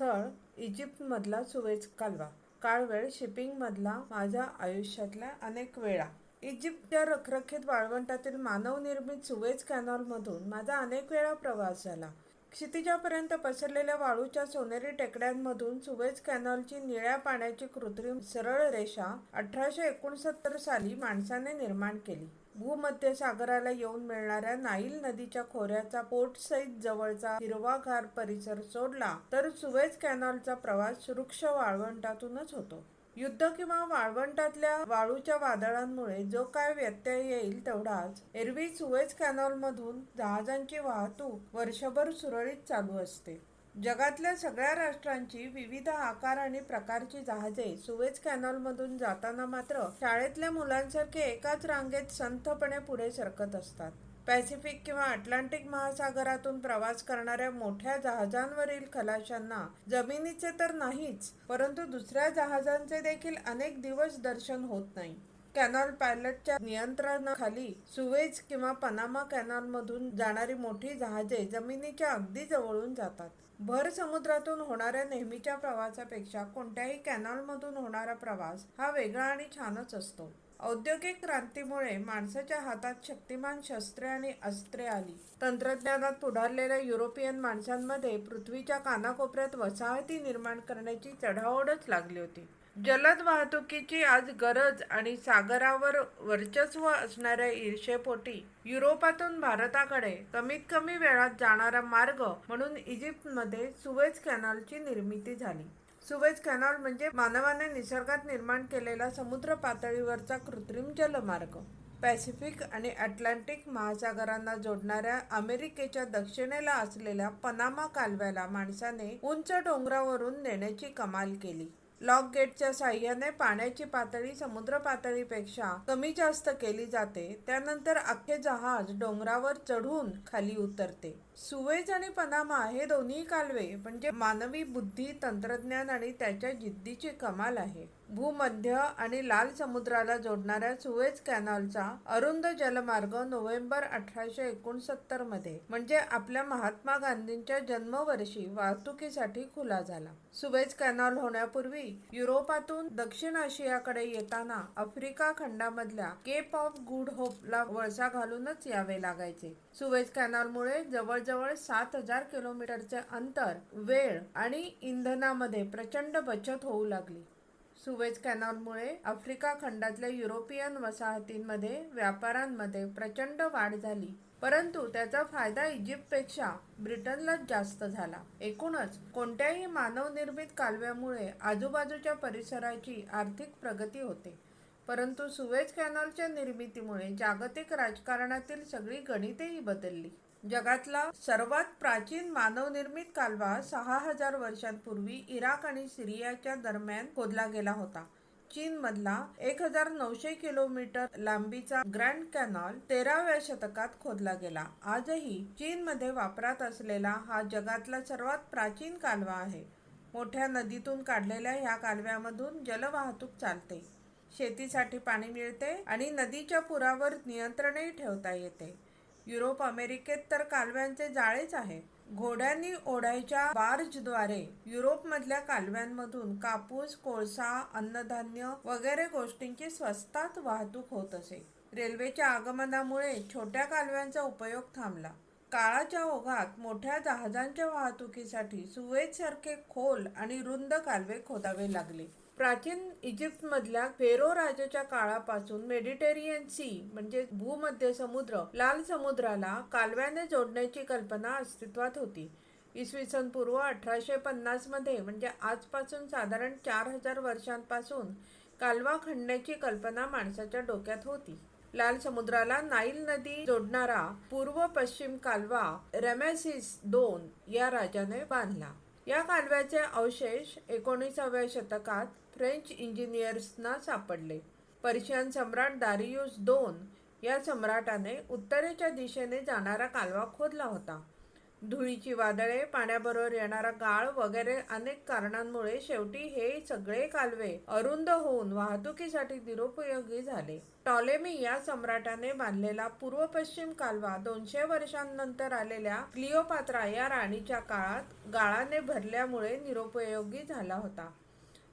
स्थळ इजिप्तमधला सुएझ कालवा. काळवेळ शिपिंगमधला माझ्या आयुष्यातल्या अनेक वेळा. इजिप्तच्या रखरखीत वाळवंटातील मानवनिर्मित सुएझ कॅनॉलमधून माझा अनेक वेळा प्रवास झाला. क्षितिजापर्यंत पसरलेल्या वाळूच्या सोनेरी टेकड्यांमधून सुएझ कॅनॉलची निळ्या पाण्याची कृत्रिम सरळ रेषा 1869 साली माणसाने निर्माण केली. भूमध्य सागराला येऊन मिळणाऱ्या नाईल नदीच्या खोऱ्याचा पोर्ट सईद जवळचा हिरवागार परिसर सोडला तर सुएझ कॅनॉलचा प्रवास रुक्ष वाळवंटातूनच होतो. युद्ध किंवा वाळवंटातल्या वाळूच्या वादळांमुळे जो काय व्यत्यय येईल तेवढाच. एरवी सुएझ कॅनॉलमधून जहाजांची वाहतूक वर्षभर सुरळीत चालू असते. जगातल्या सगळ्या राष्ट्रांची विविध आकार आणि प्रकारची जहाजे सुएझ कॅनॉलमधून जाताना मात्र शाळेतल्या मुलांसारखे एकाच रांगेत संथपणे पुढे सरकत असतात. पॅसिफिक किंवा अटलांटिक महासागरातून प्रवास करणाऱ्या मोठ्या जहाजांवरील खलाशांना जमिनीचे तर नाहीच, परंतु दुसऱ्या जहाजांचे देखील अनेक दिवस दर्शन होत नाही. कॅनॉल पायलटच्या नियंत्रणाखाली सुएझ किंवा पनामा कॅनॉलमधून जाणारी मोठी जहाजे जमिनीच्या अगदी जवळून जातात. भर समुद्रातून होणाऱ्या नेहमीच्या प्रवासापेक्षा कोणत्याही कॅनॉलमधून होणारा प्रवास हा वेगळा आणि छानच असतो. औद्योगिक क्रांतीमुळे माणसाच्या हातात शक्तिमान शस्त्रे आणि अस्त्रे आली. तंत्रज्ञानात पुढारलेल्या युरोपियन माणसांमध्ये पृथ्वीच्या कानाकोपऱ्यात वसाहती निर्माण करण्याची चढाओढच लागली होती. जलद वाहतुकीची आज गरज आणि सागरावर वर्चस्व असणाऱ्या ईर्षेपोटी युरोपातून भारताकडे कमीत कमी वेळात जाणारा मार्ग म्हणून इजिप्तमध्ये सुएझ कॅनॉलची निर्मिती झाली. सुएझ कॅनॉल म्हणजे मानवाने निसर्गात निर्माण केलेला समुद्र पातळीवरचा कृत्रिम जलमार्ग. पॅसिफिक आणि अटलांटिक महासागरांना जोडणाऱ्या अमेरिकेच्या दक्षिणेला असलेल्या पनामा कालव्याला माणसाने उंच डोंगरावरून नेण्याची कमाल केली. लॉक गेटच्या साहाय्याने पाण्याची पातळी समुद्र पातळीपेक्षा कमी जास्त केली जाते. त्यानंतर अख्खे जहाज डोंगरावर चढून खाली उतरते. सुएझ आणि पनामा हे दोन्ही कालवे म्हणजे मानवी बुद्धी, तंत्रज्ञान आणि त्याच्या जिद्दीची कमाल आहे. भूमध्य आणि लाल समुद्राला जोडणाऱ्या सुएझ कॅनॉलचा अरुंद जलमार्ग नोव्हेंबर 1869 मध्ये म्हणजे आपल्या महात्मा गांधींच्या जन्मवर्षी वाहतुकीसाठी खुला झाला. सुएझ कॅनॉल होण्यापूर्वी युरोपातून दक्षिण आशियाकडे येताना आफ्रिका खंडामधल्या केप ऑफ गुड होपला वळसा घालूनच यावे लागायचे. सुएझ कॅनॉलमुळे जवळजवळ 7000 किलोमीटरचे अंतर, वेळ आणि इंधनामध्ये प्रचंड बचत होऊ लागली. सुएझ कॅनॉलमुळे आफ्रिका खंडातल्या युरोपियन वसाहतींमध्ये व्यापारांमध्ये प्रचंड वाढ झाली, परंतु त्याचा फायदा इजिप्तपेक्षा ब्रिटनलाच जास्त झाला. एकूणच कोणत्याही मानवनिर्मित कालव्यामुळे आजूबाजूच्या परिसराची आर्थिक प्रगती होते, परंतु सुएझ कॅनॉलच्या निर्मितीमुळे जागतिक राजकारणातील सगळी गणितेही बदलली. जगातला सर्वात प्राचीन मानवनिर्मित कालवा 6000 वर्षांपूर्वी इराक आणि सिरियाच्या दरम्यान खोदला गेला होता. चीनमधला 1900 किलोमीटर लांबीचा ग्रँड कॅनॉल 13व्या शतकात खोदला गेला. आजही चीनमध्ये वापरात असलेला हा जगातला सर्वात प्राचीन कालवा आहे. मोठ्या नदीतून काढलेल्या ह्या कालव्यामधून जलवाहतूक चालते, शेतीसाठी पाणी मिळते आणि नदीच्या पुरावर नियंत्रणही ठेवता येते. युरोप, अमेरिकेत तर कालव्यांचे जाळेच आहे. घोड्यांनी ओढायच्या बार्जद्वारे युरोपमधल्या कालव्यांमधून कापूस, कोळसा, अन्नधान्य वगैरे गोष्टींची स्वस्तात वाहतूक होत असे. रेल्वेच्या आगमनामुळे छोट्या कालव्यांचा उपयोग थांबला. काळाच्या ओघात मोठ्या जहाजांच्या वाहतुकीसाठी सुएझसारखे खोल आणि रुंद कालवे खोदावे लागले. प्राचीन इजिप्तमधल्या फेरो राजाच्या काळापासून मेडिटेरियन सी म्हणजे भूमध्य समुद्र, लाल समुद्राला कालव्याने जोडण्याची कल्पना अस्तित्वात होती. इसवी सन पूर्व 1850 मध्ये म्हणजे आजपासून साधारण 4000 वर्षांपासून कालवा खणण्याची कल्पना माणसाच्या डोक्यात होती. लाल समुद्राला नाईल नदी जोडणारा पूर्व-पश्चिम कालवा रॅमेसिस II या राजाने बांधला. या कालव्याचे अवशेष 19व्या शतकात फ्रेंच इंजिनियर्सना सापडले. पर्शियन सम्राट दारियुस II या सम्राटाने उत्तरेच्या दिशेने जाणारा कालवा खोदला होता. धुळीची वादळे, पाण्याबरोबर येणारा गाळ वगैरे अनेक कारणांमुळे शेवटी हे सगळे कालवे अरुंद होऊन वाहतुकीसाठी निरुपयोगी झाले. टॉलेमी या सम्राटाने बांधलेला पूर्व पश्चिम कालवा 200 वर्षांनंतर आलेल्या क्लिओपात्रा या राणीच्या काळात गाळाने भरल्यामुळे निरुपयोगी झाला होता.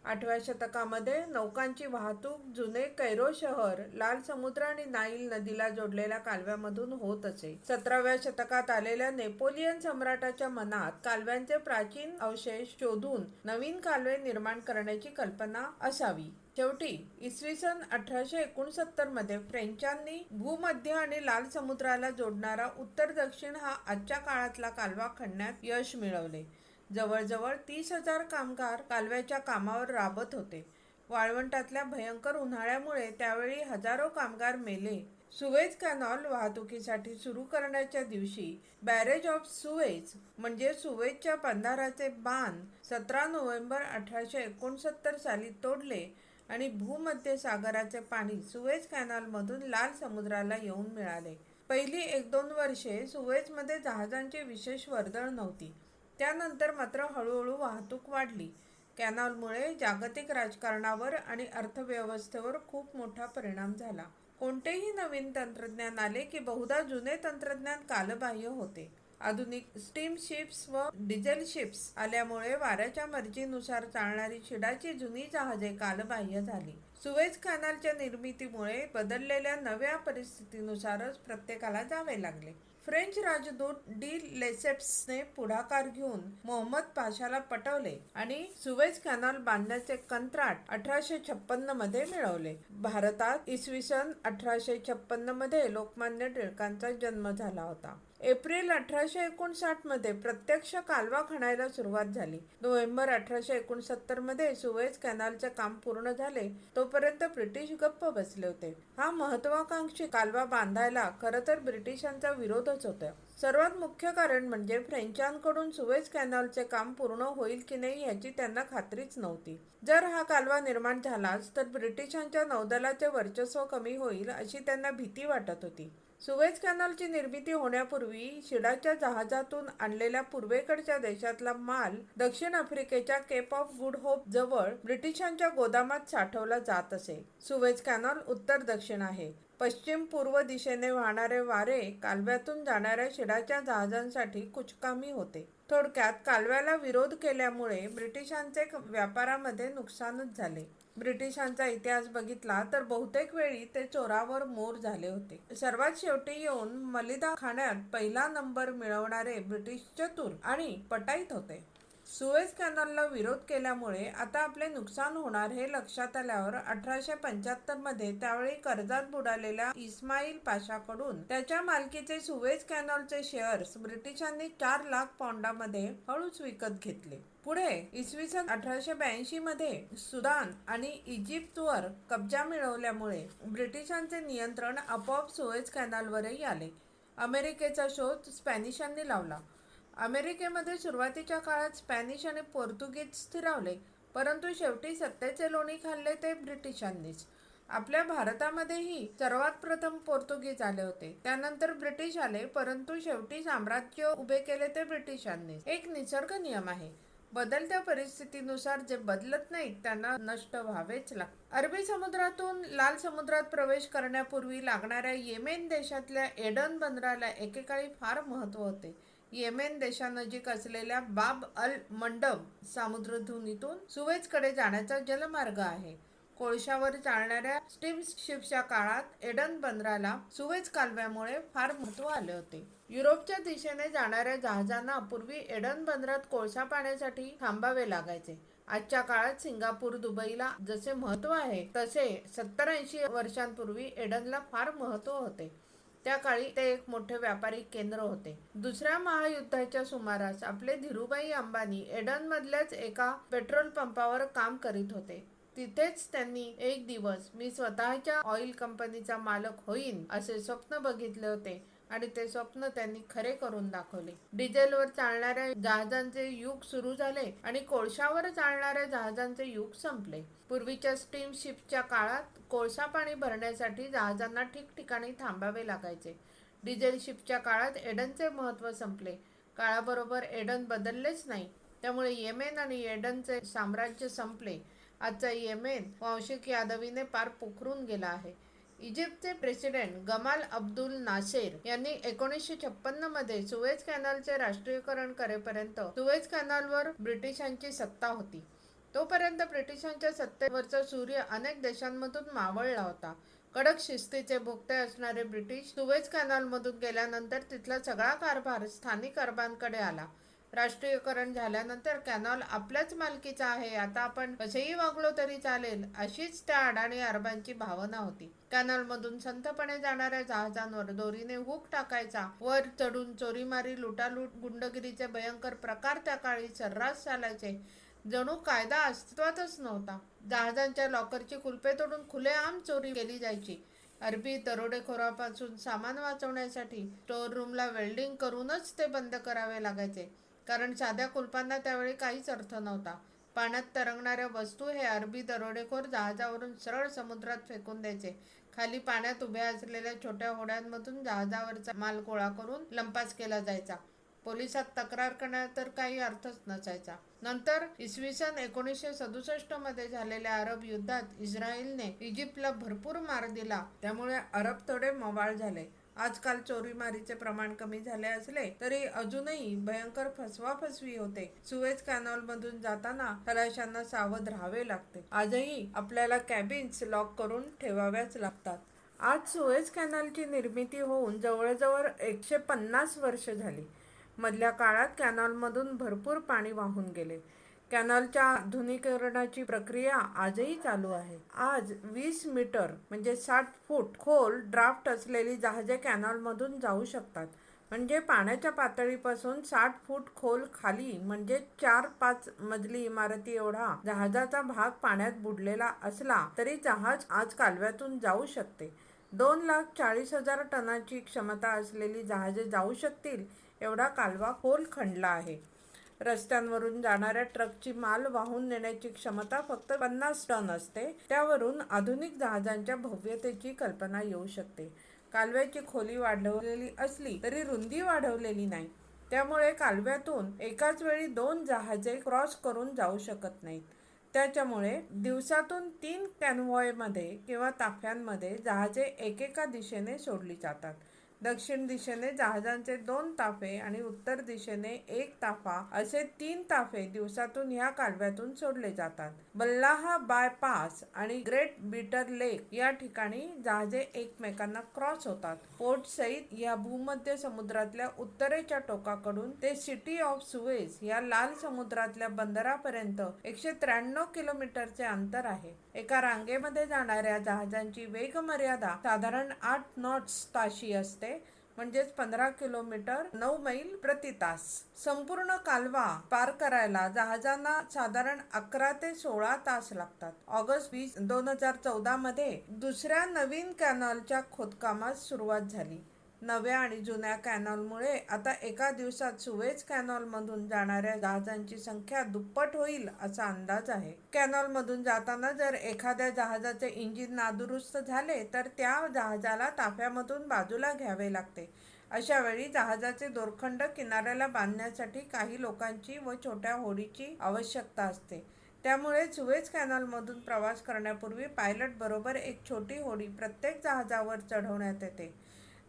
8व्या शतकामध्ये नौकांची वाहतूक जुने कैरो शहर लाल समुद्र आणि नाईल नदीला जोडलेल्या कालव्यामधून होत असे. 17व्या शतकात आलेल्या नेपोलियन सम्राटाच्या मनात कालव्यांचे प्राचीन अवशेष शोधून नवीन कालवे निर्माण करण्याची कल्पना असावी. शेवटी इसवी सन 1869 मध्ये फ्रेंचांनी भूमध्य आणि लाल समुद्राला जोडणारा उत्तर दक्षिण हा आजच्या काळातला कालवा खणण्यात यश मिळवले. जवळजवळ 30,000 कामगार कालव्याच्या कामावर राबत होते. वाळवंटातल्या भयंकर उन्हाळ्यामुळे त्यावेळी हजारो कामगार मेले. सुएझ कॅनॉल वाहतुकीसाठी सुरू करण्याच्या दिवशी बॅरेज ऑफ सुएझ म्हणजे सुएझच्या बंधाराचे बांध 17 नोव्हेंबर 1869 साली तोडले आणि भूमध्य सागराचे पाणी सुएझ कॅनॉलमधून लाल समुद्राला येऊन मिळाले. पहिली 1-2 वर्षे सुएझमध्ये जहाजांची विशेष वर्दळ नव्हती. त्यानंतर मात्र हळूहळू वाहतूक वाढली. कॅनॉलमुळे जागतिक राजकारणावर आणि अर्थव्यवस्थेवर खूप मोठा परिणाम झाला. कोणतेही नवीन तंत्रज्ञान आले की बहुधा जुने तंत्रज्ञान कालबाह्य होते. आधुनिक स्टीम शिप्स व डिझेल शिप्स आल्यामुळे वाऱ्याच्या मर्जीनुसार चालणारी शिडाची जुनी जहाजे कालबाह्य झाली. सुएझ कॅनॉलच्या निर्मितीमुळे बदललेल्या नव्या परिस्थितीनुसारच प्रत्येकाला जावे लागले. फ्रेंच राजदूत डी लेसेप्सने पुढाकार घेऊन मोहम्मद पाशाला पटवले आणि सुएझ कॅनॉल बांधण्याचे कंत्राट 1856 मध्ये मिळवले. भारतात इसवी सन 1856 मध्ये लोकमान्य टिळकांचा जन्म झाला होता. एप्रिल 1859 मध्ये प्रत्यक्ष कालवा खणायला सुरुवात झाली. नोव्हेंबर 1869 मध्ये सुएझ कॅनॉलचे काम पूर्ण झाले. तोपर्यंत ब्रिटिश गप्प बसले होते. हा महत्वाकांक्षी कालवा बांधायला खरं तर ब्रिटिशांचा विरोधच होता. सर्वात मुख्य कारण म्हणजे फ्रेंचांकडून सुएझ कॅनॉलचे काम पूर्ण होईल की नाही याची त्यांना खात्रीच नव्हती. जर हा कालवा निर्माण झालाच तर ब्रिटिशांच्या नौदलाचे वर्चस्व कमी होईल अशी त्यांना भीती वाटत होती. सुएझ कॅनॉलची निर्मिती होण्यापूर्वी शिडाच्या जहाजातून आणलेला पूर्वेकडच्या देशातला माल दक्षिण आफ्रिकेच्या केप ऑफ गुड होप जवळ ब्रिटिशांच्या गोदामात साठवला जात असे. सुएझ कॅनॉल उत्तर दक्षिण आहे. पश्चिम पूर्व दिशेने वाहणारे वारे कालव्यातून जाणाऱ्या शिडाच्या जहाजांसाठी कुचकामी होते. थोडक्यात कालव्याला विरोध केल्यामुळे ब्रिटिशांचे व्यापारामध्ये नुकसानच झाले. ब्रिटिशांचा इतिहास बघितला तर बहुतेक वेळी ते चोरावर मोर झाले होते. सर्वात शेवटी येऊन मलिदा खाण्यात पहिला नंबर मिळवणारे ब्रिटिश चतुर आणि पटाईत होते. सुएझ कॅनॉलला विरोध केल्यामुळे आता आपले नुकसान होणार हे लक्षात आल्यावर 1875 मध्ये त्यावेळी कर्जात बुडालेल्या इस्माईल पाशाकडून त्याच्या मालकीचे सुएझ कॅनॉलचे शेअर्स ब्रिटिशांनी 4 लाख पौंडामध्ये हळूच विकत घेतले. पुढे इसवी सन 1882 मध्ये सुदान आणि इजिप्तवर कब्जा मिळवल्यामुळे ब्रिटिशांचे नियंत्रण आपोआप सुएझ कॅनॉलवरही आले. अमेरिकेचा शोध स्पॅनिशांनी लावला. अमेरिकेमध्ये सुरुवातीच्या काळात स्पॅनिश आणि पोर्तुगीज स्थिरावले, परंतु शेवटी सत्तेचे लोणी खाल्ले ते ब्रिटिशांनीच. आपल्या भारतामध्येही सर्वात प्रथम पोर्तुगीज आले होते, त्यानंतर ब्रिटिश आले, परंतु शेवटी साम्राज्य उभे केले ते ब्रिटिशांनीच. एक निसर्ग नियम आहे, बदलत्या परिस्थितीनुसार जे बदलत नाहीत त्यांना नष्ट व्हावेच लागते. अरबी समुद्रातून लाल समुद्रात प्रवेश करण्यापूर्वी लागणाऱ्या येमेन देशातल्या एडन बंदराला एकेकाळी फार महत्त्व होते. येमेन देशानजीक असलेल्या बाब अल मंडब सामुद्रधुनीतून सुएझकडे जाण्याचा जलमार्ग आहे. कोळशावर चालणाऱ्या स्टीम शिप्सच्या काळात एडन बंदराला सुएझ कालव्यामुळे फार महत्त्व आले होते. युरोपच्या दिशेने जाणाऱ्या जहाजांना पूर्वी एडन बंदरात कोळसा पाण्यासाठी थांबावे लागायचे. आजच्या काळात सिंगापूर, दुबईला जसे महत्त्व आहे तसे 70-80 वर्षांपूर्वी एडनला फार महत्त्व होते. त्या काळी ते एक मोठे व्यापारिक केंद्र होते. दुसऱ्या महायुद्धाच्या सुमारास आपले धीरूभाई अंबानी एडनमधल्याच एका पेट्रोल पंपावर काम करीत होते. तिथेच त्यांनी एक दिवस मी स्वतःच्या ऑइल कंपनीचा मालक होईन असे स्वप्न बघितले होते आणि ते स्वप्न त्यांनी खरे करून दाखवले. डिझेलवर चालणाऱ्या जहाजांचे युग सुरू झाले आणि कोळशावर चालणाऱ्या जहाजांचे युग संपले. पूर्वीच्या स्टीम शिपच्या काळात कोळसा पाणी भरण्यासाठी जहाजांना ठिकठिकाणी थांबावे लागायचे. डिझेल शिपच्या काळात एडनचे महत्त्व संपले. काळाबरोबर एडन बदललेच नाही. त्यामुळे येमेन आणि एडनचे साम्राज्य संपले. आजचा येमेन वांशिक यादवीने पार पोखरून गेला आहे. इजिप्तचे प्रेसिडेंट गमाल अब्दुल नासेर यांनी 1956 मध्ये सुएझ कॅनलचे राष्ट्रीयकरण करेपर्यंत सुएझ कॅनलवर ब्रिटिशांची सत्ता होती. तोपर्यंत ब्रिटिशांच्या सत्तेवरचा सूर्य अनेक देशांमधून मावळला होता. कडक शिस्तीचे भोक्ते असणारे ब्रिटिश सुएझ कॅनलमधून गेल्यानंतर तिथला सगळा कारभार स्थानिक अरबांकडे आला. राष्ट्रीयकरण झाल्यानंतर कॅनॉल आपल्याच मालकीचा आहे, आता आपण कसेही वागलो तरी चालेल, अशीच त्या अडाणी अरबांची भावना होती. कॅनॉलमधून संथपणे जाणाऱ्या जहाजांवर दोरीने हुक टाकायचा, वर चढून चोरीमारी, लुटालूट, गुंडगिरीचे भयंकर प्रकार त्या काळी सर्रास चालायचे. जणू कायदा अस्तित्वातच नव्हता. जहाजांच्या लॉकरची कुलपे तोडून खुलेआम चोरी केली जायची. अरबी दरोडेखोरापासून सामान वाचवण्यासाठी स्टोअर रूमला वेल्डिंग करूनच ते बंद करावे लागायचे, कारण साध्या कुलपांना त्यावेळी काहीच अर्थ नव्हता. पाण्यात तरंगणाऱ्या वस्तू हे अरबी दरोडेखोर जहाजावरून सरळ समुद्रात फेकून द्यायचे. खाली पाण्यात उभ्या असलेल्या छोट्या होड्यांमधून जहाजावरचा माल गोळा करून लंपास केला जायचा. पोलिसात तक्रार करण्यात तर काही अर्थच नसायचा. नंतर इसवी सन 1967 मध्ये झालेल्या अरब युद्धात इस्रायलने इजिप्तला भरपूर मार दिला. त्यामुळे अरब थोडे मवाळ झाले. आजकाल चोरीमारीचे प्रमाण कमी झाले असले तरी अजूनही भयंकर फसवाफसवी होते. सुएझ कॅनॉल मधून जाताना खलाशांना सावध राहावे लागते. आजही आपल्याला कॅबिन्स लॉक करून ठेवाव्याच लागतात. आज सुएझ कॅनलची निर्मिती होऊन जवळजवळ 150 वर्ष झाली. मधल्या काळात कॅनॉलमधून भरपूर पाणी वाहून गेले. कॅनॉलच्या आधुनिकीकरणाची प्रक्रिया आजही चालू आहे. आज 20 मीटर म्हणजे 60 फूट खोल ड्राफ्ट असलेली जहाजे कॅनॉलमधून जाऊ शकतात. म्हणजे पाण्याच्या पातळीपासून 60 फूट खोल खाली म्हणजे 4-5 मजली इमारती एवढा जहाजाचा भाग पाण्यात बुडलेला असला तरी जहाज आज कालव्यातून जाऊ शकते. 2,40,000 टनाची क्षमता असलेली जहाजे जाऊ शकतील एवढा कालवा खोल खणला आहे. रस्त्यांवरून जाणाऱ्या ट्रकची माल वाहून नेण्याची क्षमता फक्त 50 टन असते. त्यावरून आधुनिक जहाजांच्या भव्यतेची कल्पना येऊ शकते. कालव्याची खोली वाढवलेली असली तरी रुंदी वाढवलेली नाही. त्यामुळे कालव्यातून एकाच वेळी 2 जहाजे क्रॉस करून जाऊ शकत नाहीत. त्याच्यामुळे दिवसातून 3 कॅनव्हॉयमध्ये किंवा ताफ्यांमध्ये जहाजे एकेका दिशेने सोडली जातात. दक्षिण दिशेने जहाजांचे 2 ताफे आणि उत्तर दिशेने 1 ताफा असे 3 ताफे दिवसातून ह्या कालव्यातून सोडले जातात. बल्लाहा बायपास आणि ग्रेट बीटर लेक या ठिकाणी जहाजे एकमेकांना क्रॉस होतात. पोर्ट सईद या भूमध्य समुद्रातल्या उत्तरेच्या टोकाकडून ते सिटी ऑफ सुएझ या लाल समुद्रातल्या बंदरापर्यंत 193 किलोमीटरचे अंतर आहे. एका रांगेमध्ये जाणाऱ्या जहाजांची वेगमर्यादा साधारण 8 नॉट्स ताशी असते, म्हणजेच 15 किलोमीटर 9 मैल प्रति तास. संपूर्ण कालवा पार करायला जहाजांना साधारण 11 ते 16 तास लागतात. ऑगस्ट 20, 2014 मध्ये दुसऱ्या नवीन कॅनॉलच्या खोदकामास सुरुवात झाली. नव्या आणि जुन्या कॅनॉलमुळे आता एका दिवसात सुएझ कॅनॉलमधून जाणाऱ्या जहाजांची संख्या दुप्पट होईल असा अंदाज आहे. कॅनॉलमधून जाताना जर एखाद्या जहाजाचे इंजिन नादुरुस्त झाले तर त्या जहाजाला ताफ्यामधून बाजूला घ्यावे लागते. अशा वेळी जहाजाचे दोरखंड किनाऱ्याला बांधण्यासाठी काही लोकांची व छोट्या होडीची आवश्यकता असते. त्यामुळे सुएझ कॅनॉलमधून प्रवास करण्यापूर्वी पायलट बरोबर एक छोटी होडी प्रत्येक जहाजावर चढवण्यात येते.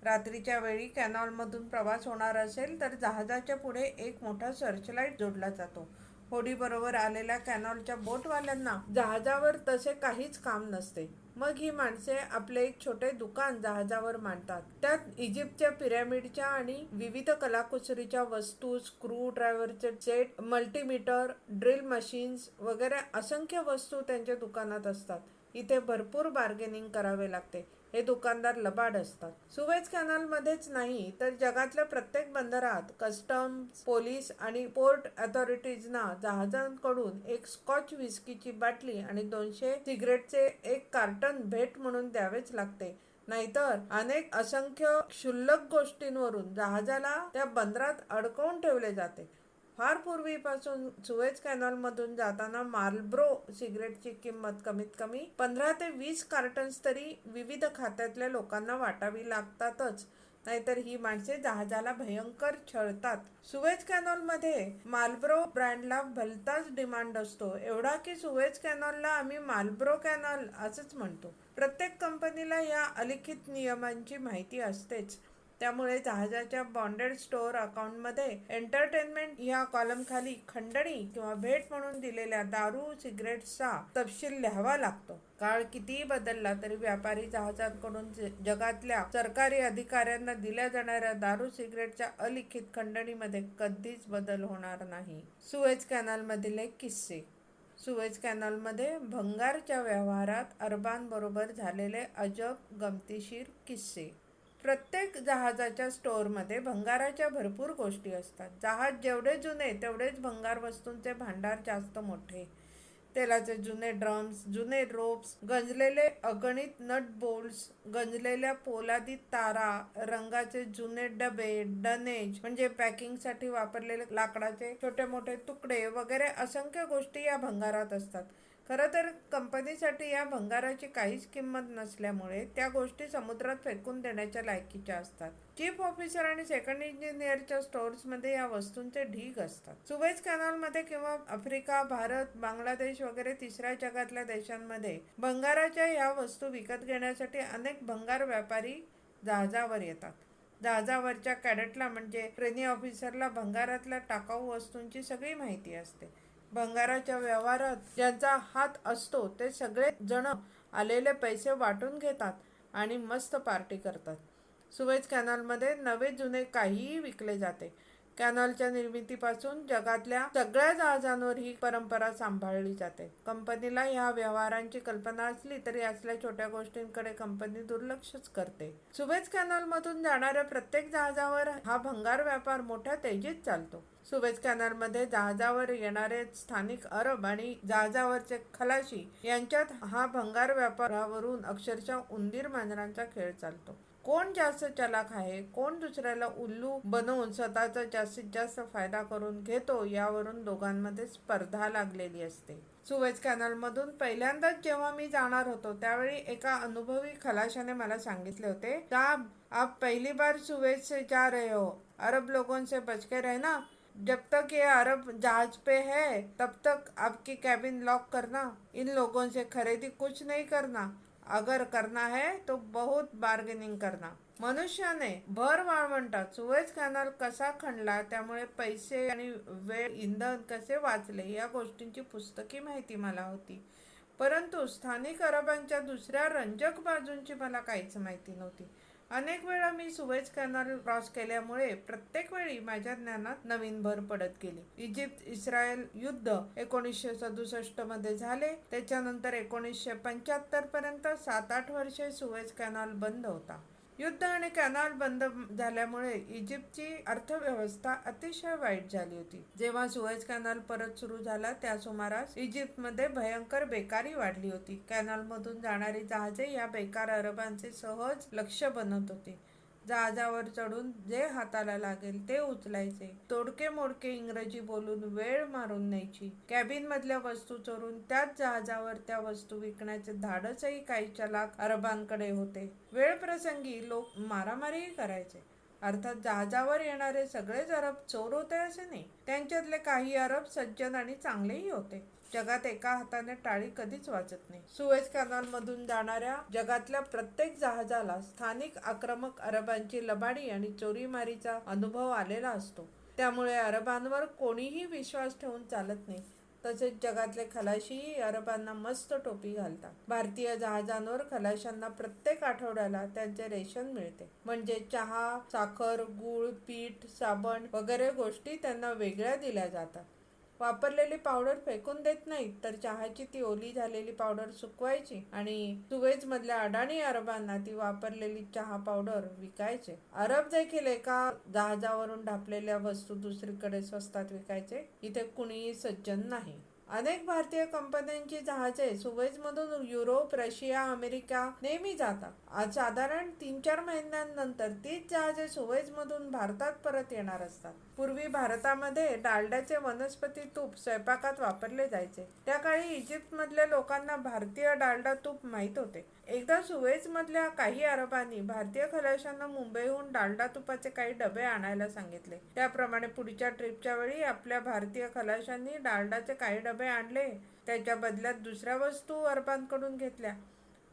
रात्रीच्या वेळी कॅनॉलमधून प्रवास होणार असेल तर जहाजाच्या पुढे एक मोठा सर्चलाईट जोडला जातो. होडीबरोबर आलेल्या कॅनॉलच्या बोटवाल्यांना जहाजावर तसे काहीच काम नसते. मग ही माणसे आपले एक छोटे दुकान जहाजावर मांडतात. त्यात इजिप्तच्या पिरॅमिडच्या आणि विविध कलाकुसरीच्या वस्तू, स्क्रू ड्रायव्हरचे सेट, मल्टीमीटर, ड्रिल मशीन्स वगैरे असंख्य वस्तू त्यांच्या दुकानात असतात. इथे भरपूर बार्गेनिंग करावे लागते. हे दुकानदार लबाड असतात. सुएझ कॅनॉलमध्येच नाही तर जगातल्या प्रत्येक बंदरात कस्टम्स, पोलीस आणि पोर्ट अथॉरिटीजना जहाजांकडून एक स्कॉच विस्कीची बाटली आणि 200 सिगरेटचे एक कार्टन भेट म्हणून द्यावेच लागते. नाहीतर अनेक असंख्य क्षुल्लक गोष्टींवरून जहाजाला त्या बंदरात अडकवून ठेवले जाते. फार पूर्वीपासून सुएझ कॅनॉलमधून जाताना मार्लबोरो सिगरेटची किंमत कमीत कमी 15 ते 20 कार्टन्स तरी विविध खात्यातल्या लोकांना वाटावी लागतातच. नाहीतर ही माणसे जहाजाला भयंकर छळतात. सुएझ कॅनॉलमध्ये मार्लबोरो ब्रँडला भलताच डिमांड असतो, एवढा की सुएझ कॅनॉलला आम्ही मार्लबोरो कॅनॉल असंच म्हणतो. प्रत्येक कंपनीला या अलिखित नियमांची माहिती असतेच. त्यामुळे जहाजाच्या बॉन्डेड स्टोअर अकाउंटमध्ये एंटरटेनमेंट या कॉलमखाली खंडणी किंवा भेट म्हणून दिलेल्या दारू सिगरेट्सचा तपशील लिहावा लागतो. काळ कितीही बदलला तरी व्यापारी जहाजांकडून जगातल्या सरकारी अधिकाऱ्यांना दिल्या जाणाऱ्या दारू सिगरेटच्या अलिखित खंडणीमध्ये कधीच बदल होणार नाही. सुएझ कॅनॉलमधील एक किस्से. सुएझ कॅनॉलमध्ये भंगारच्या व्यवहारात अरबांबरोबर झालेले अजब गमतीशीर किस्से. प्रत्येक जहाजाच्या स्टोअरमध्ये भंगाराच्या भरपूर गोष्टी असतात. जहाज जेवढे जुने तेवढेच भंगार वस्तूंचे भांडार जास्त मोठे. तेलाचे जुने ड्रम्स, जुने रोप्स, गंजलेले अगणित नट बोल्ट्स, गंजलेल्या पोलादी तारा, रंगाचे जुने डबे, डनेज म्हणजे पॅकिंगसाठी वापरलेले लाकडाचे छोटे मोठे तुकडे वगैरे असंख्य गोष्टी या भंगारात असतात. खरं तर कंपनीसाठी या भंगाराची काहीच किंमत नसल्यामुळे त्या गोष्टी समुद्रात फेकून देण्याच्या लायकीच्या असतात. चीफ ऑफिसर आणि सेकंड इंजिनियरच्या स्टोअर्समध्ये या वस्तूंचे ढीग असतात. सुएझ कॅनॉलमध्ये किंवा आफ्रिका, भारत, बांगलादेश वगैरे तिसऱ्या जगातल्या देशांमध्ये भंगाराच्या या वस्तू विकत घेण्यासाठी अनेक भंगार व्यापारी जहाजावर येतात. जहाजावरच्या कॅडेटला म्हणजे ट्रेनी ऑफिसरला भंगारातल्या टाकाऊ वस्तूंची सगळी माहिती असते. भंगाराच्या व्यवहारात ज्यांचा हात असतो ते सगळे जण आलेले पैसे वाटून घेतात आणि मस्त पार्टी करतात. सुएझ कॅनॉलमध्ये नवे जुने काहीही विकले जाते. कॅनॉलच्या निर्मितीपासून जगातल्या सगळ्या जहाजांवर ही परंपरा सांभाळली जाते. कंपनीला ह्या व्यवहारांची कल्पना असली तरी असल्या छोट्या गोष्टींकडे कंपनी दुर्लक्षच करते. सुएझ कॅनॉलमधून जाणाऱ्या प्रत्येक जहाजावर हा भंगार व्यापार मोठ्या तेजीत चालतो. सुएझ कॅनॉलमध्ये जहाजावर येणारे स्थानिक अरब आणि जहाजावरचे खलाशी यांच्यात हा भंगार व्यापारावरून अक्षरशः उंदीर मांजरांचा खेळ चालतो. कोण जास्त चलाख आहे, कोण दुसऱ्याला उल्लू बनवून स्वतःचा जास्तीत जास्त फायदा करून घेतो यावरून दोघांमध्ये स्पर्धा लागलेली असते. सुएझ कॅनॉलमधून पहिल्यांदाच जेव्हा मी जाणार होतो त्यावेळी एका अनुभवी खलाशाने मला सांगितले होते, साहब आप पहली बार सुएझ से जा रहे हो, अरब लोगों से बच के रहना, जब तक ये अरब जहाज पे है तब तक आपकी कैबिन लॉक करना, इन लोगों से खरीदी कुछ नहीं करना, अगर करना है तो बहुत बार्गेनिंग करना. मनुष्याने भर वाळवंटात सुएझ कॅनॉल कसा खणला, त्यामुळे पैसे आणि वेळ, इंधन कसे वाचले या गोष्टींची पुस्तकी माहिती मला होती. परंतु स्थानिक अरबांच्या दुसऱ्या रंजक बाजूंची मला काहीच माहिती नव्हती. अनेक वेळा मी सुएझ कॅनॉल क्रॉस केल्यामुळे प्रत्येक वेळी माझ्या ज्ञानात नवीन भर पडत गेली. इजिप्त इस्रायल युद्ध 1967 मध्ये झाले. त्याच्यानंतर 1975 पर्यंत 7-8 वर्षे सुएझ कॅनॉल बंद होता. युद्ध आणि कॅनॉल बंद झाल्यामुळे इजिप्तची अर्थव्यवस्था अतिशय वाईट झाली होती. जेव्हा सुएझ कॅनॉल परत सुरू झाला त्या सुमारास इजिप्तमध्ये भयंकर बेकारी वाढली होती. कॅनॉलमधून जाणारी जहाजे या बेकार अरबांचे सहज लक्ष बनत होती. जहाजावर चढून जे हाताला लागेल ते उचलायचे, तोडके मोडके इंग्रजी बोलून वेळ मारून न्यायची, कॅबिन मधल्या वस्तू चोरून त्याच जहाजावर त्या वस्तू विकण्याचे धाडसही काही चलाख अरबांकडे होते. वेळ प्रसंगी लोक मारामारीही करायचे. अर्थात जहाजावर येणारे सगळेच अरब चोर होते असे नाही. त्यांच्यातले काही अरब सज्जन आणि चांगलेही होते. जगात एका हाताने टाळी कधीच वाजत नाही. सुएझ कॅनॉलमधून जाणाऱ्या जगातल्या प्रत्येक जहाजाला स्थानिक आक्रमक अरबांची लबाडी आणि चोरीमारीचा अनुभव आलेला असतो. त्यामुळे अरबांवर कोणीही विश्वास ठेवून चालत नाही. तसेच जगातले खलाशीही अरबांना मस्त टोपी घालतात. भारतीय जहाजांवर खलाशांना प्रत्येक आठवड्याला त्यांचे रेशन मिळते. म्हणजे चहा, साखर, गूळ, पीठ, साबण वगैरे गोष्टी त्यांना वेगळ्या दिल्या जातात. वापरलेली पावडर फेकून देत नाहीत, तर चहाची ती ओली झालेली पावडर सुकवायची आणि सुएझ मधल्या अडाणी अरबांना ती वापरलेली चहा पावडर विकायचे. अरब देखील एका जहाजावरून ढापलेल्या वस्तू दुसरीकडे स्वस्तात विकायचे. इथे कुणीही सज्जन नाही. अनेक भारतीय कंपन्यांची जहाजे सुएझमधून युरोप, रशिया, अमेरिका नेहमी जातात. आज साधारण 3-4 महिन्यांनंतर तीच जहाजे सुएझमधून भारतात परत येणार असतात. पूर्वी भारतामध्ये डालड्याचे वनस्पती तूप स्वयंपाकात वापरले जायचे. त्या काळी इजिप्तमधल्या लोकांना भारतीय डालडा तूप माहीत होते. एकदा सुएझमधल्या काही अरबांनी भारतीय खलाशांना मुंबईहून डालडा तुपाचे काही डबे आणायला सांगितले. त्याप्रमाणे पुढच्या ट्रिपच्या वेळी आपल्या भारतीय खलाशांनी डालडाचे काही डबे आणले. त्याच्या बदल्यात दुसऱ्या वस्तू अरबांकडून घेतल्या.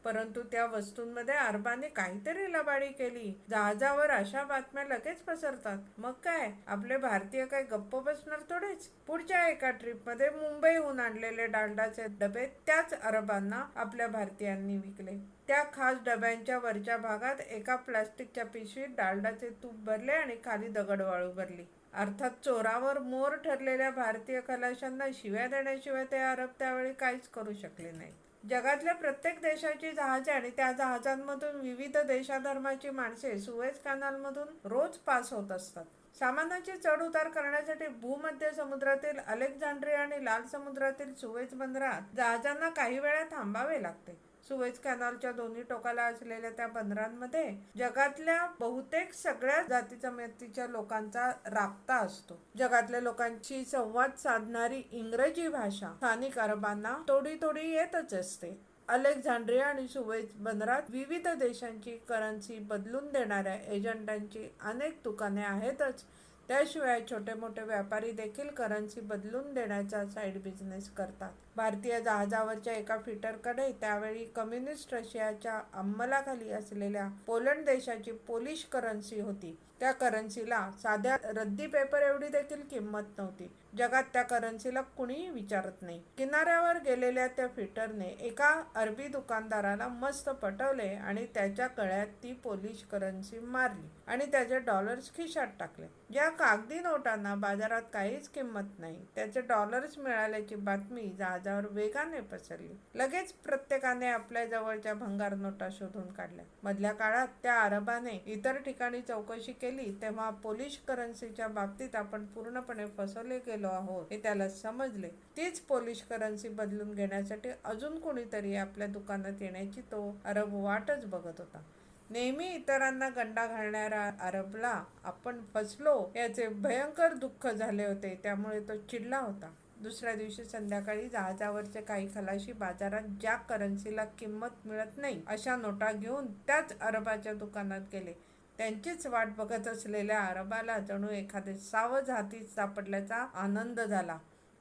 परंतु त्या वस्तूंमध्ये अरबांनी काहीतरी लबाडी केली. जहाजावर अशा बातम्या लगेच पसरतात. मग काय, आपले भारतीय काय गप्प बसणार थोडेच. पुढच्या एका ट्रिपमध्ये मुंबईहून आणलेले डालडाचे डबे त्याच अरबांना आपल्या भारतीयांनी विकले. त्या खास डब्यांच्या वरच्या भागात एका प्लास्टिकच्या पिशवीत डालडाचे तूप भरले आणि खाली दगडवाळू भरली. अर्थात चोरावर मोर ठरलेल्या भारतीय खलाशांना शिव्या देण्याशिवाय ते अरब त्यावेळी काहीच करू शकले नाही. जगातल्या प्रत्येक देशाची जहाजे आणि त्या जहाजांमधून विविध देशाधर्माची माणसे सुएझ कॅनालमधून रोज पास होत असतात. सामानाची चढ उतार करण्यासाठी भूमध्य समुद्रातील अलेक्झांड्रिया आणि लाल समुद्रातील सुएझ बंदरात जहाजांना काही वेळा थांबावे लागते. सुएझ कॅनालच्या दोन्ही टोकाला असलेल्या त्या बंदरांमध्ये जगातल्या बहुतेक सगळ्या जाती जमातीच्या लोकांचा राबता असतो. जगातल्या लोकांशी संवाद साधणारी इंग्रजी भाषा स्थानिक अरबांना थोडी थोडी येतच असते. अलेक्झांड्रिया आणि सुएझ बंदरात विविध देशांची करन्सी बदलून देणाऱ्या एजंटांची अनेक दुकाने आहेतच. त्याशिवाय छोटे मोठे व्यापारी देखील करन्सी बदलून देण्याचा साईड बिझनेस करतात. भारतीय जहाजावरच्या एका फिटरकडे त्यावेळी कम्युनिस्ट रशियाच्या अंमलाखाली असलेल्या पोलंड देशाची पोलिश करन्सी होती. त्या करन्सीला साध्या रद्दी पेपर एवढी देखील किंमत नव्हती. जगात त्या करन्सीला कुणीही विचारत नाही. किनाऱ्यावर गेलेल्या त्या फिटरने एका अरबी दुकानदाराला मस्त पटवले आणि त्याच्या गळ्यात ती पोलिश करन्सी मारली आणि त्याचे डॉलर्स खिशात टाकले. ज्या कागदी नोटांना बाजारात काहीच किंमत नाही, त्याचे डॉलर्स मिळाल्याची बातमी जहाजावर वेगाने पसरली. लगेच प्रत्येकाने आपल्या जवळच्या भंगार नोटा शोधून काढल्या. मधल्या काळात त्या अरबाने इतर ठिकाणी चौकशी केली तेव्हा पोलिश करन्सीच्या बाबतीत आपण पूर्णपणे फसवले गेलो आहोत हे त्याला समजले. तीच पोलिश करन्सी बदलून घेण्यासाठी अजून कोणीतरी आपल्या दुकानात येण्याची तो अरब वाटच बघत होता. नेहमी इतरांना गंडा घालणाऱ्या अरबला आपण फसलो याचे भयंकर दुःख झाले होते. त्यामुळे तो चिडला होता. दुसऱ्या दिवशी संध्याकाळी जहाजावरचे काही खलाशी बाजारात ज्या करन्सीला किंमत मिळत नाही अशा नोटा घेऊन त्याच अरबाच्या दुकानात गेले. त्यांचीच वाट बघत असलेल्या अरबाला जणू एखादे सावज हाती सापडल्याचा आनंद झाला.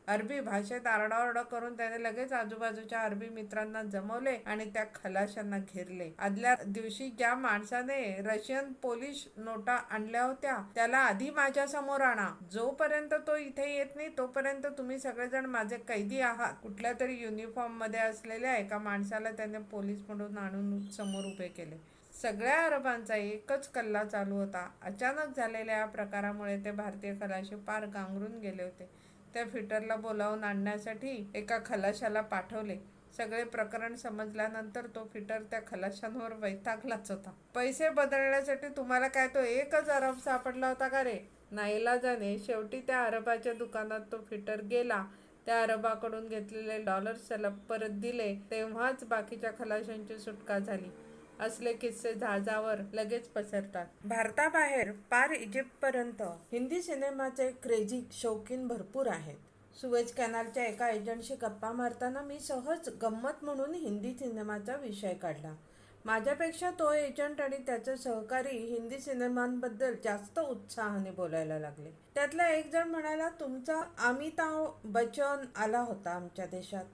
अरबी भाषेत आरडाओरडा करून त्याने लगेच आजूबाजूच्या अरबी मित्रांना जमवले आणि त्या खलाशांना घेरले. आदल्या दिवशी ज्या माणसाने रशियन पोलिश नोटा आणल्या होत्या त्याला आधी माझ्या समोर आणा. जोपर्यंत तो इथे येत नाही तोपर्यंत तुम्ही सगळेजण माझे कैदी आहात. कुठल्या तरी युनिफॉर्म मध्ये असलेल्या एका माणसाला त्याने पोलीस म्हणून आणून समोर उभे केले. सगळ्या अरबांचा एकच कल्ला चालू होता. अचानक झालेल्या या प्रकारामुळे ते भारतीय खलाशी पार गांगरून गेले होते. त्या फिटरला बोलावून आणण्यासाठी एका खलाशाला पाठवले. सगळे प्रकरण समजल्यानंतर तो फिटर त्या खलाशांवर वैतागलाच होता. पैसे बदलण्यासाठी तुम्हाला काय तो एकच अरब सापडला होता का रे? नाईलाजाने शेवटी त्या अरबाच्या दुकानात तो फिटर गेला. त्या अरबाकडून घेतलेले डॉलर्स त्याला परत दिले. तेव्हाच बाकीच्या खलाशांची सुटका झाली. असले किस्से जहाजावर लगेच पसरतात. भारताबाहेर पार इजिप्तपर्यंत हिंदी सिनेमाचे क्रेझी शौकीन भरपूर आहेत. सुएझ कॅनालच्या एका एजंटशी गप्पा मारताना मी सहज गंमत म्हणून हिंदी सिनेमाचा विषय काढला. माझ्यापेक्षा तो एजंट आणि त्याचे सहकारी हिंदी सिनेमांबद्दल जास्त उत्साहाने बोलायला लागले. त्यातला एक जण म्हणाला, तुमचा अमिताभ बच्चन आला होता आमच्या देशात.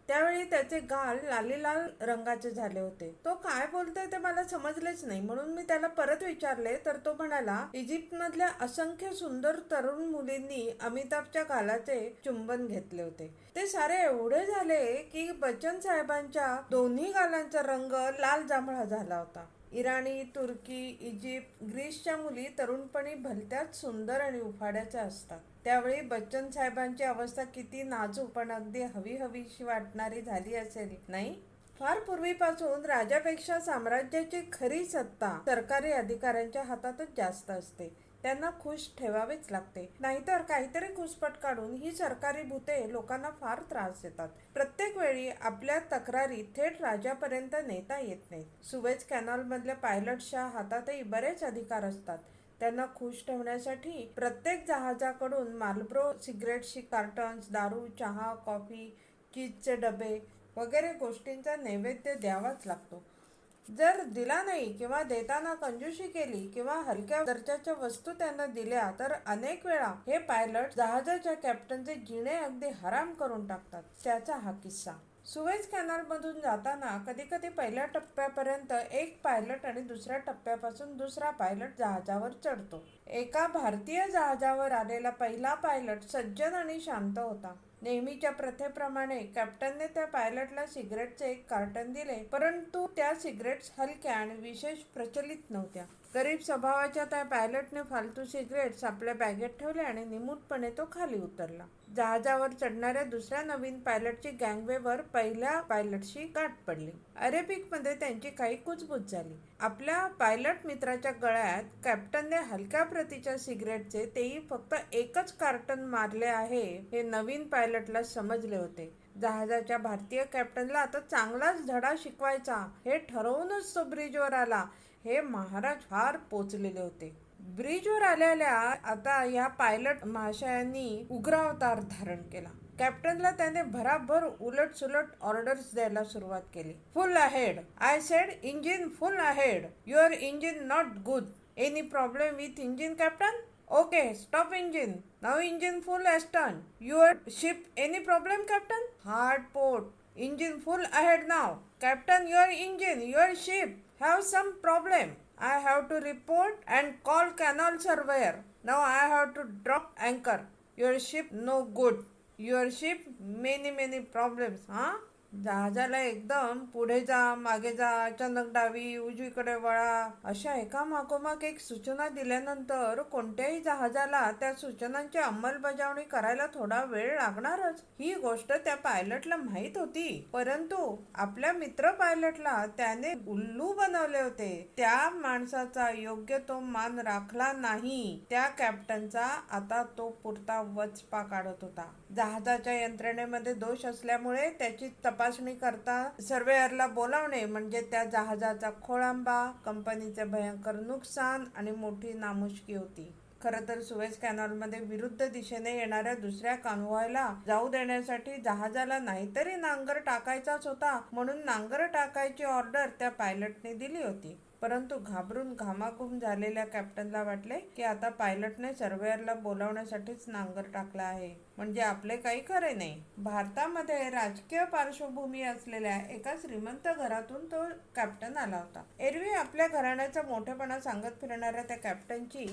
त्यावेळी त्याचे गाल लालीलाल रंगाचे झाले होते. तो काय बोलतोय ते मला समजलेच नाही. म्हणून मी त्याला परत विचारले तर तो म्हणाला, इजिप्तमधल्या असंख्य सुंदर तरुण मुलींनी अमिताभच्या गालाचे चुंबन घेतले होते. ते सारे एवढे झाले की बच्चन साहेबांच्या दोन्ही गालांचा रंग लाल जांभळा झाला होता. इराणी, तुर्की, इजिप्त, ग्रीसच्या मुली तरुणपणी भलत्याच सुंदर आणि उफाड्याच्या असतात. त्यावेळी बच्चन साहेबांची अवस्था किती नाजूक पण अगदी हवीशी वाटणारी झाली असेल, नाही? फार पूर्वीपासून राजापेक्षा साम्राज्याची खरी सत्ता सरकारी अधिकाऱ्यांच्या हातातच जास्त असते. त्यांना खुश ठेवावेच लागते. नाहीतर काहीतरी खुसपट काढून ही सरकारी भूते लोकांना फार त्रास देतात. प्रत्येक वेळी आपल्या तक्रारी थेट राजापर्यंत नेता येत नाहीत. सुएझ कॅनॉल मधल्या पायलटच्या हातातही बरेच अधिकार असतात. त्यांना खुश ठेवण्यासाठी प्रत्येक जहाजाकडून मार्लबोरो सिगरेटची कार्टन्स, दारू, चहा, कॉफी, चीजचे डबे वगैरे गोष्टींचा नैवेद्य द्यावाच लागतो. जर दिला नाही किंवा देताना कंजूसी केली किंवा हलक्या दर्जाच्या वस्तू त्यांना दिल्या तर अनेक वेळा हे पायलट जहाजाच्या कॅप्टनचे जिणे अगदी हराम करून टाकतात. त्याचा हा किस्सा. सुएझ कॅनल मधून जाताना कधी कधी पहिल्या टप्प्यापर्यंत एक पायलट आणि दुसऱ्या टप्प्यापासून दुसरा पायलट जहाजावर चढतो. एका भारतीय जहाजावर आलेला पहिला पायलट सज्जन आणि शांत होता. नेहमीच्या प्रथेप्रमाणे कॅप्टनने त्या पायलटला सिगरेटचे एक कार्टन दिले, परंतु त्या सिगरेट्स हलक्या आणि विशेष प्रचलित नव्हत्या. गरीब स्वभावाच्या त्या पायलटने फालतू सिगरेट्स आपल्या बॅगेत ठेवले आणि निमूटपणे तो खाली उतरला. जहाजावर चढणाऱ्या दुसऱ्या नवीन पायलटची गँगवेवर पहिल्या पायलटशी गाठ पडली. अरेबिकमध्ये त्यांची काही कुजबूज झाली. आपल्या पायलट मित्राच्या गळ्यात कॅप्टनने हलक्या प्रतीच्या सिगरेटचे, तेही फक्त एकच कार्टन मारले आहे हे नवीन पायलटला समजले होते. जहाजाच्या भारतीय कॅप्टनला आता चांगलाच धडा शिकवायचा हे ठरवूनच तो ब्रिजवर आला. हे महाराज फार पोचलेले होते. ब्रिजवर आलेल्या आता या पायलट महाशयांनी उग्र अवतार धारण केला. कॅप्टनला त्याने भराभर उलट सुलट ऑर्डर्स द्यायला सुरुवात केली. फुल ahead, I said. Engine full ahead. Your engine not good. Any problem with engine captain? Okay, stop engine. Now engine full astern. Your ship any problem, Captain? Hard port. Engine full ahead now. Captain, your engine, your ship have some problem. I have to report and call canal surveyor. Now I have to drop anchor. Your ship no good. Your ship many problems. Huh? जहाजाला एकदम पुढे जा, मागे जा, अचानक डावी, उजवीकडे वळा अशा एकामागोमाग एक सूचना दिल्यानंतर कोणत्याही जहाजाला त्या सूचनांची अंमलबजावणी करायला थोडा वेळ लागणारच. ही गोष्ट त्या पायलटला माहित होती, परंतु आपल्या मित्र पायलटला त्याने उल्लू बनवले होते. त्या माणसाचा योग्य तो मान राखला नाही. त्या कॅप्टनचा आता तो पुरता वचपा काढत होता. जहाजाच्या यंत्रणेमध्ये दोष असल्यामुळे त्याची तपासणी करता सर्वेयरला बोलावणे म्हणजे त्या जहाजाचा खोळंबा, कंपनीचे भयंकर नुकसान आणि मोठी नामुष्की होती. खरं तर सुएझ कॅनलमध्ये विरुद्ध दिशेने येणाऱ्या दुसऱ्या कॉन्व्हॉयला जाऊ देण्यासाठी जहाजाला नाहीतरी नांगर टाकायचाच होता, म्हणून नांगर टाकायची ऑर्डर त्या पायलटने दिली होती. परंतु घाबरून घामाघूम झालेल्या कॅप्टनला वाटले की आता पायलटने सर्वेयरला बोलावण्यासाठीच नांगर टाकला आहे, म्हणजे आपले काही खरे नाही. भारतामध्ये राजकीय पार्श्वभूमी असलेल्या एका श्रीमंत घरातून तो कॅप्टन आला होता. एरवी आपल्या घराण्याचा मोठेपणा सांगत फिरणाऱ्या त्या कॅप्टनची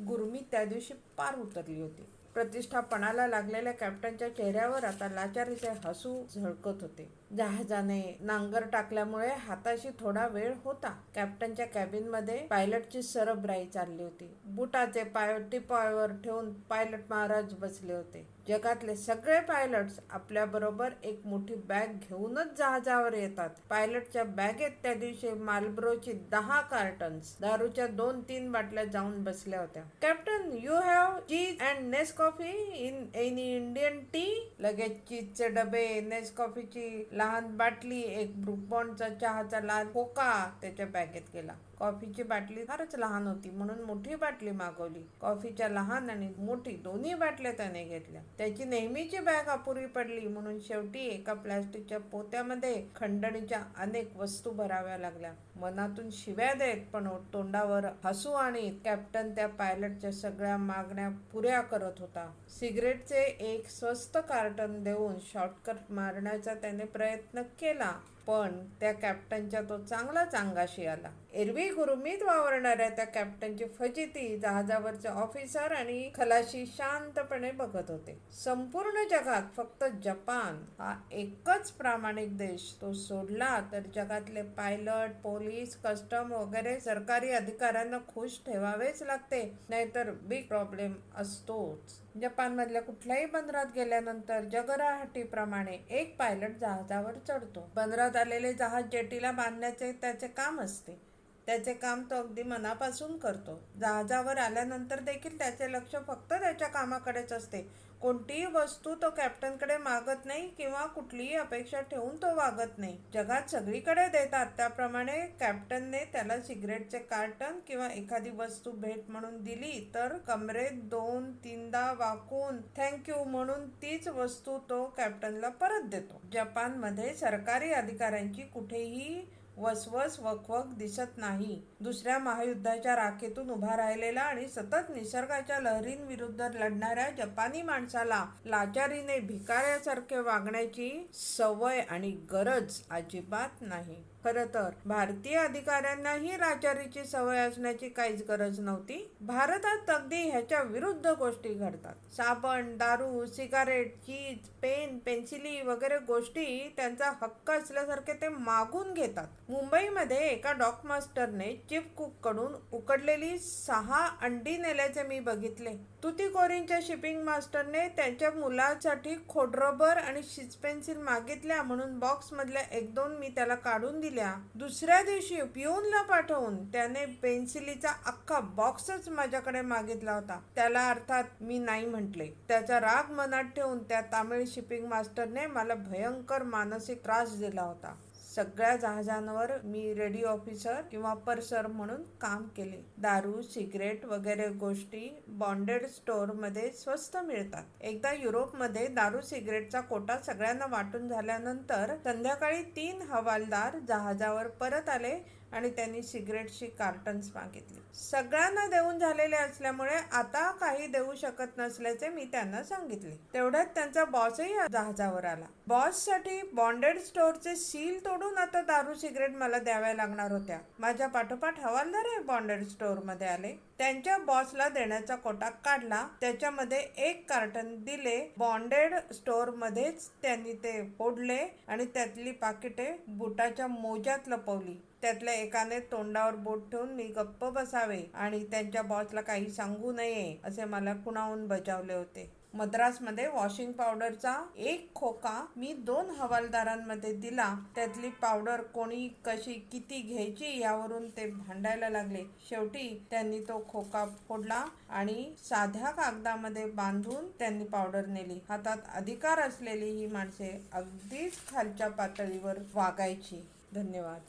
गुरमी त्या दिवशी पार उतरली होती. प्रतिष्ठा पणाला लागलेल्या कॅप्टनच्या चेहऱ्यावर आता लाचारीचे हसू झळकत होते. जहाजाने नांगर टाकल्यामुळे हाताशी थोडा वेळ होता. कॅप्टनच्या कॅबिनमध्ये पायलटची सरबराई चालली होती. बुटाचे पाय टिपावर ठेवून पायलट महाराज बसले होते. जगातले सगळे पायलट्स आपल्या बरोबर एक मोठी बॅग घेऊनच जहाजावर येतात. पायलटच्या बॅगेत त्या दिवशी मार्लबोरोची 10 कार्टन्स, दारूच्या 2-3 बाटल्या जाऊन बसल्या होत्या. Captain, you have cheese and Nescafe in any Indian tea? लगेच चीजचे डबे, नेसकॉफीची लहान बाटली, एक ब्रूक बॉन्डचा चहाचा लहान खोका त्याच्या बॅगेत गेला. कॉफीची बाटली फारच लहान होती म्हणून मोठी बाटली मागवली. कॉफीच्या लहान आणि मोठी दोन्ही बाटल्या त्याने घेतल्या. त्याची नेहमीची बॅग अपुरी पडली म्हणून शेवटी एका प्लॅस्टिकच्या पोत्यामध्ये खंडणीच्या अनेक वस्तू भराव्या लागल्या. मनातून शिव्या देत पण तोंडावर हसू आणीत कॅप्टन त्या पायलटच्या सगळ्या मागण्या पुऱ्या करत होता. सिगरेटचे एक स्वस्त कार्टन देऊन शॉर्टकट मारण्याचा त्याने प्रयत्न केला, पण त्या कॅप्टनच्या तो चांगलाच अंगाशी आला. एरवी गुरुमीत वावरणाऱ्या त्या कॅप्टनची फजिती जहाजावरचे ऑफिसर आणि खलाशी शांतपणे बघत होते. संपूर्ण जगात फक्त जपान हा एकच प्रामाणिक देश, तो सोडला तर जगातले पायलट, पोलीस, कस्टम वगैरे सरकारी अधिकाऱ्यांना खुश ठेवावेच लागते, नाहीतर बिग प्रॉब्लेम असतोच. जपानमधल्या कुठल्याही बंदरात गेल्यानंतर जगराहटीप्रमाणे एक पायलट जहाजावर चढतो. बंदरात आलेले जहाज जेटीला बांधण्याचे त्याचे काम असते. त्याचे काम तो अगदी मनापासून करतो. जहाजावर आल्यानंतर देखील त्याचे लक्ष फक्त त्याच्या कामाकडेच असते. कोणतीही वस्तू तो कॅप्टनकडे मागत नाही किंवा कुठलीही अपेक्षा ठेवून तो वागत नाही. जगात सगळीकडे देतात त्याप्रमाणे कॅप्टनने त्याला सिगरेटचे कार्टन किंवा एखादी वस्तू भेट म्हणून दिली तर कमरेत 2-3दा वाकून थँक्यू म्हणून तीच वस्तू तो कॅप्टनला परत देतो. जपानमध्ये सरकारी अधिकाऱ्यांची कुठेही वसवस वकवक दिसत नाही. दुसऱ्या महायुद्धाच्या राखेतून उभा राहिलेला आणि सतत निसर्गाच्या लहरींविरुद्ध लढणाऱ्या जपानी माणसाला लाचारीने भिकाऱ्यासारखे वागण्याची सवय आणि गरज अजिबात नाही. खरं तर भारतीय अधिकाऱ्यांनाही लाचारीची सवय असण्याची काहीच गरज नव्हती. भारतात अगदी ह्याच्या विरुद्ध गोष्टी घडतात. साबण, दारू, सिगारेट, चीज, पेन, पेन्सिली वगैरे गोष्टी त्यांचा हक्क असल्यासारखे ते मागून घेतात. मुंबईमध्ये एका डॉक मास्टरने चीफ कुक कडून उकडलेली 6 अंडी नेल्याचे मी बघितले. तुतीकोरीनच्या शिपिंग मास्टरने त्यांच्या मुलासाठी खोडरबर आणि शीज पेन्सिल मागितल्या म्हणून बॉक्स मधल्या 1-2 मी त्याला काढून दिल्या. दुसऱ्या दिवशी पिऊनला पाठवून त्याने पेन्सिलीचा अख्खा बॉक्सच माझ्याकडे मागितला होता. त्याला अर्थात मी नाही म्हटले. त्याचा राग मनात ठेवून त्या तामिळ शिपिंग मास्टरने मला भयंकर मानसिक त्रास दिला होता. सगळ्या जहाजांवर मी रेडिओ ऑफिसर किंवा पर्सर म्हणून काम केले. दारू, सिगरेट वगैरे गोष्टी बॉन्डेड स्टोअर मध्ये स्वस्त मिळतात. एकदा युरोपमध्ये दारू सिगरेटचा कोटा सगळ्यांना वाटून झाल्यानंतर संध्याकाळी 3 हवालदार जहाजावर परत आले आणि त्यांनी सिगरेटची कार्टन्स मागितली. सगळ्यांना देऊन झालेले असल्यामुळे आता काही देऊ शकत नसल्याचे मी त्यांना सांगितले. तेवढ्यात त्यांचा बॉसही जहाजावर आला. बॉससाठी बॉन्डेड स्टोअरचे सील तोडून आता दारू सिगरेट मला द्याव्या लागणार होत्या. माझ्या पाठोपाठ हवालदारही बॉन्डेड स्टोअर मध्ये आले. त्यांच्या बॉसला देण्याचा कोटा काढला. त्याच्यामध्ये 1 कार्टन दिले. बॉन्डेड स्टोअर मध्येच त्यांनी ते फोडले आणि त्यातली पाकिटे बुटाच्या मोज्यात लपवली. त्यातल्या एकाने तोंडावर बोट ठेवून मी गप्प बसावे आणि त्यांच्या बॉसला काही सांगू नये असे मला खुणावून बजावले होते. मद्रासमध्ये वॉशिंग पावडरचा 1 खोका मी 2 हवालदारांमध्ये दिला. त्यातली पावडर कोणी कशी किती घ्यायची यावरून ते भांडायला लागले. शेवटी त्यांनी तो खोका फोडला आणि साध्या कागदामध्ये बांधून त्यांनी पावडर नेली. हातात अधिकार असलेली ही माणसे अगदीच खालच्या पातळीवर वागायची. धन्यवाद.